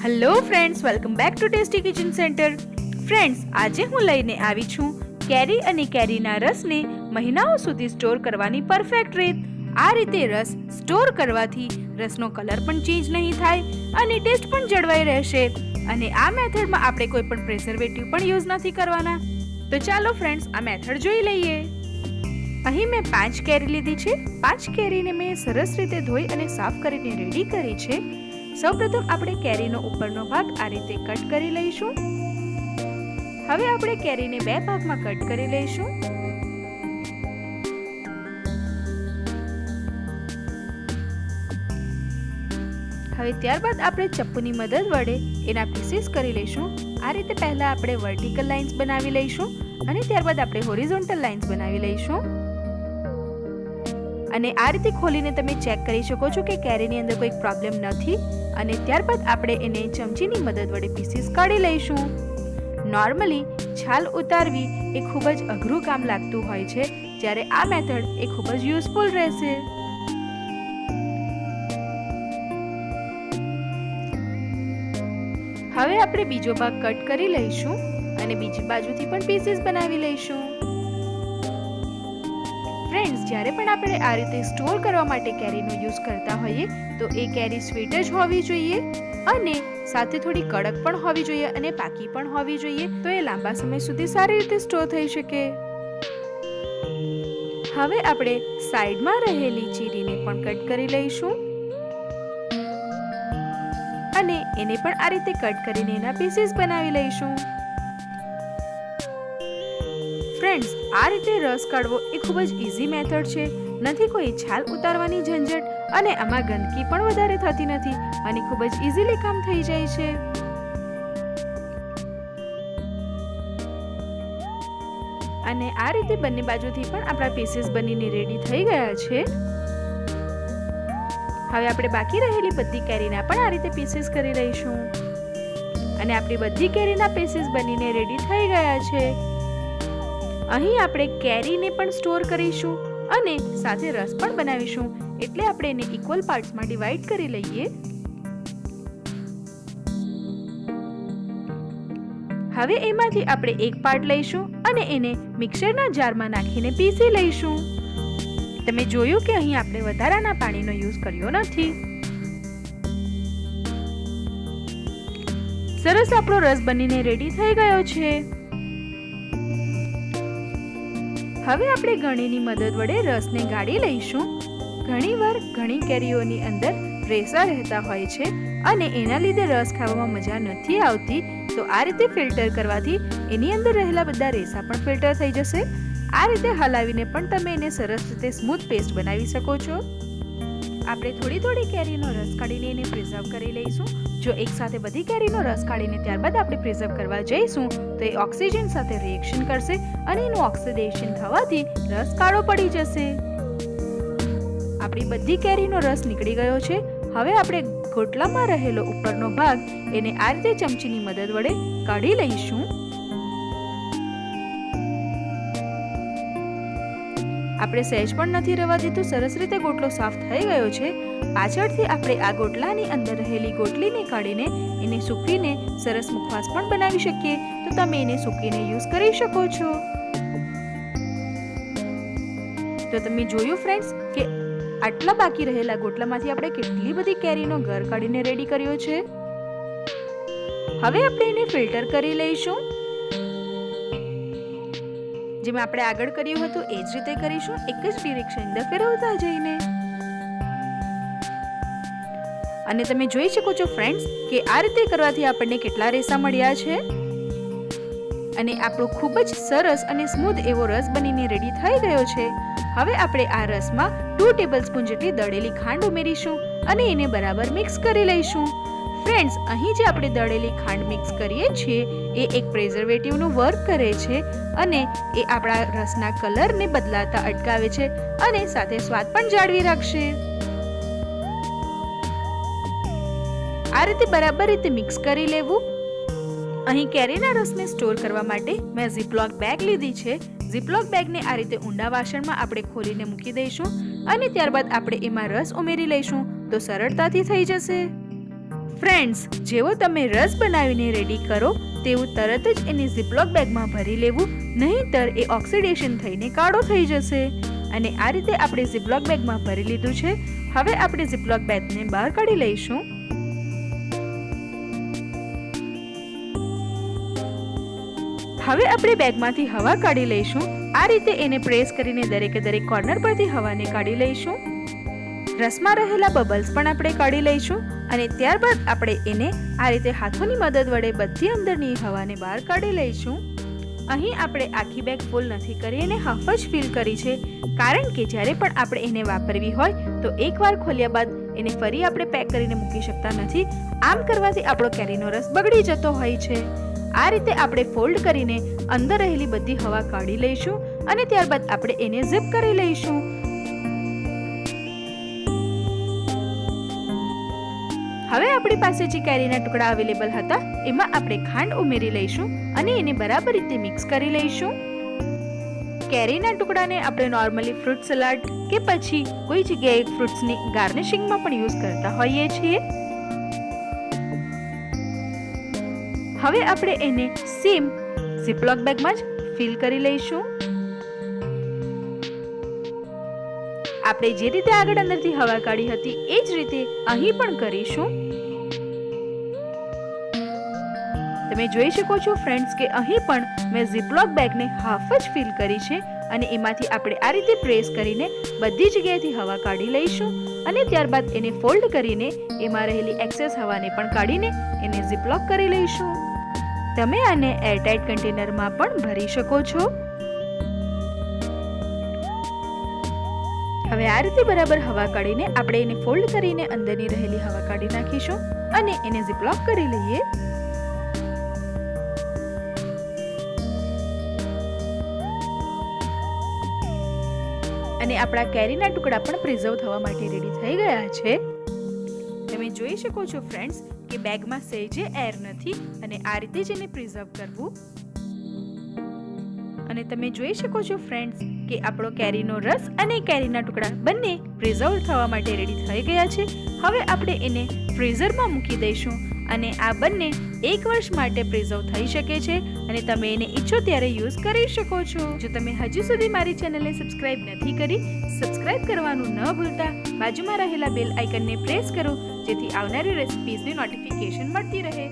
Hello friends, welcome back to tasty kitchen centre. Friends, આજે હું લઈને આવી છું કેરી અને કેરીના રસને મહિનાઓ સુધી સ્ટોર કરવાની પરફેક્ટ રીત. આ રીતે રસ સ્ટોર કરવાથી રસનો કલર પણ ચેન્જ નહીં થાય અને ટેસ્ટ પણ જળવાઈ રહેશે. અને આ મેથડમાં આપણે કોઈ પણ પ્રિઝર્વેટિવ પણ યુઝ નથી કરવાના. તો ચાલો ફ્રેન્ડ્સ, આ મેથડ જોઈ લઈએ. અહીં મેં 5 કેરી લીધી છે. 5 કેરીને મેં સરસ રીતે ધોઈ અને સાફ કરીને રેડી કરી છે. સૌપ્રથમ આપણે કેરીનો ઉપરનો ભાગ આ રીતે કટ કરી લઈશું. હવે આપણે કેરીને 2 ભાગમાં કટ કરી લઈશું. હવે ત્યારબાદ આપણે ચપ્પુની મદદ વડે એના પીસીસ કરી લઈશું. આ રીતે પહેલા આપણે વર્ટિકલ લાઇન્સ બનાવી લઈશું અને ત્યારબાદ આપણે હોરિઝોન્ટલ લાઇન્સ બનાવી લઈશું. અને આ રીતે ખોલીને તમે ચેક કરી શકો છો કે કેરીની અંદર કોઈ પ્રોબ્લેમ નથી. અને ત્યારબાદ આપણે એને ચમચીની મદદ વડે પીસીસ કાઢી લઈશું. નોર્મલી છાલ ઉતારવી એ ખૂબ જ અઘરું કામ લાગતું હોય છે, જ્યારે આ મેથડ એ ખૂબ જ યુઝફુલ રહેશે. હવે આપણે બીજો ભાગ કટ કરી લઈશું અને બીજી બાજુથી પણ પીસીસ બનાવી લઈશું. ફ્રેન્ડ્સ, જ્યારે પણ આપણે આ રીતે સ્ટોર કરવા માટે કેરીનો યુઝ કરતા હોઈએ તો એ કેરી સ્વીટ જ હોવી જોઈએ અને સાથે થોડી કડક પણ હોવી જોઈએ અને પાકી પણ હોવી જોઈએ, તો એ લાંબા સમય સુધી સારી રીતે સ્ટોર થઈ શકે. હવે આપણે સાઈડમાં રહેલી ચીરીને પણ કટ કરી લઈશું અને એને પણ આ રીતે કટ કરીને એના પીસીસ બનાવી લઈશું. ફ્રેન્ડ્સ, આ રીતે રસ કાઢવો એ ખૂબ જ ઈઝી મેથડ છે. નથી કોઈ છાલ ઉતારવાની ઝંઝટ અને આમાં ગંદકી પણ વધારે થતી નથી અને ખૂબ જ ઈઝીલી કામ થઈ જાય છે. અને આ રીતે બંને બાજુથી પણ આપણા પીસીસ બનીને રેડી થઈ ગયા છે. હવે આપણે બાકી રહેલી બધી કેરીના પણ આ રીતે પીસીસ કરી લઈશું. અને આપણી બધી કેરીના પીસીસ બનીને રેડી થઈ ગયા છે. અહીં આપણે કેરીને પણ સ્ટોર કરીશું અને સાથે રસ પણ બનાવીશું, એટલે આપણે એને ઇક્વલ પાર્ટ્સમાં ડિવાઈડ કરી લઈએ. હવે એમાંથી આપણે એક પાર્ટ લઈશું અને એને મિક્સરના જારમાં નાખીને પીસી લઈશું. તમે જોયું કે અહીં આપણે વધારાના પાણીનો યુઝ કર્યો નથી. સરસ આપણો રસ બનીને રેડી થઈ ગયો છે. હવે આપણે ગળણીની મદદ વડે રસને ગાળી લઈશું. ઘણીવાર ઘણી કેરીઓની અંદર રેસા રહેતા હોય છે અને એના લીધે રસ ખાવામાં મજા નથી આવતી, તો આ રીતે ફિલ્ટર કરવાથી એની અંદર રહેલા બધા રેસા પણ ફિલ્ટર થઈ જશે. આ રીતે હલાવીને પણ તમે એને સરસ રીતે સ્મૂથ પેસ્ટ બનાવી શકો છો. આપણે થોડી થોડી કેરીનો રસ કાઢીને એને પ્રિઝર્વ કરી લઈશું. જો એક સાથે બધી કેરીનો રસ કાઢીને ત્યારબાદ આપણે પ્રિઝર્વ કરવા જઈશું તો એ ઓક્સિજન સાથે રિએક્શન કરશે અને એનું ઓક્સિડેશન થવાથી રસ કાળો પડી જશે. આપણી બધી કેરીનો રસ નીકળી ગયો છે. હવે આપણે ગોટલામાં રહેલો ઉપરનો ભાગ એને આ રીતે ચમચીની મદદ વડે કાઢી લઈશું. આપણે સહેજ પણ નથી રહેવા દીધું. સરસ રીતે ગોટલો સાફ થઈ ગયો છે. પાછળથી આપણે આ ગોટલાની અંદર રહેલી ગોટલીને કાઢીને એને સૂકવીને સરસ મુખવાસ પણ બનાવી શકીએ, તો તમે એને સૂકીને યુઝ કરી શકો છો. તો તમે જોયું ફ્રેન્ડ્સ કે આટલા બાકી રહેલા ગોટલામાંથી આપણે કેટલી બધી કેરીનો ઘર કાઢીને રેડી કર્યો છે. હવે આપણે એને ફિલ્ટર કરી લઈશું. જેમ આપણે આગળ કર્યું હતું એ જ રીતે કરીશું, એક જ ડિરેક્શન અંદર ફેરવતા જઈને. અને તમે જોઈ શકો છો ફ્રેન્ડ્સ કે આ રીતે કરવાથી આપણને કેટલા રેસા મળ્યા છે. અને આપણો ખૂબ જ સરસ અને સ્મૂથ એવો રસ બનીને રેડી થઈ ગયો છે. હવે આપણે આ રસમાં 2 ટેબલસ્પૂન જેટલી દળેલી ખાંડ ઉમેરીશું અને એને બરાબર મિક્સ કરી લઈશું. ફ્રેન્ડ્સ, અહીં જે આપણે દળેલી ખાંડ મિક્સ કરીએ છીએ એ એક પ્રિઝર્વેટિવનું વર્ક કરે છે અને એ આપણા રસના કલરને બદલાતા અટકાવે છે અને સાથે સ્વાદ પણ જાળવી રાખશે. આ રીતે બરાબર રીતે મિક્સ કરી લેવું. અહીં કેરીના રસને સ્ટોર કરવા માટે મેં ઝીપલોક બેગ લીધી છે. ઝીપલોક બેગને આ રીતે ઊંડા વાસણમાં આપણે ખોલીને મૂકી દઈશું અને ત્યારબાદ આપણે એમાં રસ ઉમેરી લઈશું તો સરળતાથી થઈ જશે. ફ્રેન્ડ્સ, જેવો તમે રસ બનાવીને રેડી કરો તેવું તરત જ એને ઝીપલોક બેગમાં ભરી લેવું, નહીંતર એ ઓક્સિડેશન થઈને કાળો થઈ જશે. અને આ રીતે આપણે ઝીપલોક બેગમાં ભરી લીધું છે. હવે આપણે ઝીપલોક બેગને બહાર કાઢી લઈશું. હવે આપણે બેગમાંથી હવા કાઢી લઈશું. આ રીતે એને પ્રેસ કરીને દરેક કોર્નર પરથી હવાને કાઢી લઈશું. રસમાં રહેલા બબલ્સ પણ આપણે કાઢી લઈશું અને ત્યારબાદ આપણે એને આ રીતે હાથોની મદદ વડે બધી અંદરની હવાને બહાર કાઢી લઈશું. અહીં આપણે આખી બેગ ફૂલ નથી કરી અને હાફ જ ફિલ કરી છે, કારણ કે જ્યારે પણ આપણે એને વાપરવી હોય તો એકવાર ખોલ્યા બાદ એને ફરી આપણે પેક કરીને મૂકી શકતા નથી. આમ કરવાથી આપણો કેરીનો રસ બગડી જતો હોય છે. આ રીતે આપણે ફોલ્ડ કરીને અંદર રહેલી બધી હવા કાઢી લઈશું અને ત્યારબાદ આપણે એને ઝીપ કરી લઈશું. હવે આપણી પાસે જે કેરીના ટુકડા અવેલેબલ હતા એમાં આપણે ખાંડ ઉમેરી લઈશું અને એને બરાબર રીતે મિક્સ કરી લઈશું. કેરીના ટુકડાને આપણે નોર્મલી ફ્રૂટ સલાડ કે પછી કોઈ જગ્યાએ ફ્રૂટ્સની ગાર્નિશિંગમાં પણ યુઝ કરતા હોઈએ છીએ. હવે આપણે એને સેમ ઝીપલોક બેગમાં જ ફિલ કરી લઈશું. આપણે જે રીતે આગળ અંદરથી હવા કાઢી હતી એ જ રીતે અહીં પણ કરીશું. તમે જોઈ શકો છો ફ્રેન્ડ્સ કે અહીં પણ મેં ઝીપલોક બેગને હાફ જ ફિલ કરી છે અને એમાંથી આપણે આ રીતે પ્રેસ કરીને બધી જગ્યાએથી હવા કાઢી લઈશું અને ત્યારબાદ એને ફોલ્ડ કરીને એમાં રહેલી એક્સેસ હવાને પણ કાઢીને એને ઝીપલોક કરી લઈશું. તમે આને એરટાઇટ કન્ટેનરમાં પણ ભરી શકો છો. હવે આ રીતે બરાબર હવા કાઢીને આપણે એને ફોલ્ડ કરીને અંદરની રહેલી હવા કાઢી નાખીશું અને એને ઝીપલોક કરી લઈએ. અને આપણા કેરીના ટુકડા પણ પ્રિઝર્વ થવા માટે રેડી થઈ ગયા છે. તમે જોઈ શકો છો ફ્રેન્ડ્સ કે બેગમાં સહેજે એર નથી અને આ રીતે જ એને પ્રિઝર્વ કરવું. અને તમે જોઈ શકો છો ફ્રેન્ડ્સ કે આપણો કેરીનો રસ અને કેરીના ટુકડા બંને પ્રિઝર્વ થવા માટે રેડી થઈ ગયા છે. હવે આપણે એને ફ્રીઝરમાં મૂકી દઈશું અને આ બંને 1 વર્ષ માટે પ્રિઝર્વ થઈ શકે છે અને તમે એને ઈચ્છો ત્યારે યુઝ કરી શકો છો. જો તમે હજી સુધી મારી ચેનલને સબસ્ક્રાઇબ નથી કરી, સબસ્ક્રાઇબ કરવાનું ન ભૂલતા બાજુમાં રહેલા બેલ આઇકનને પ્રેસ કરો, જેથી આવનારી રેસિપીઝની નોટિફિકેશન મળતી રહે.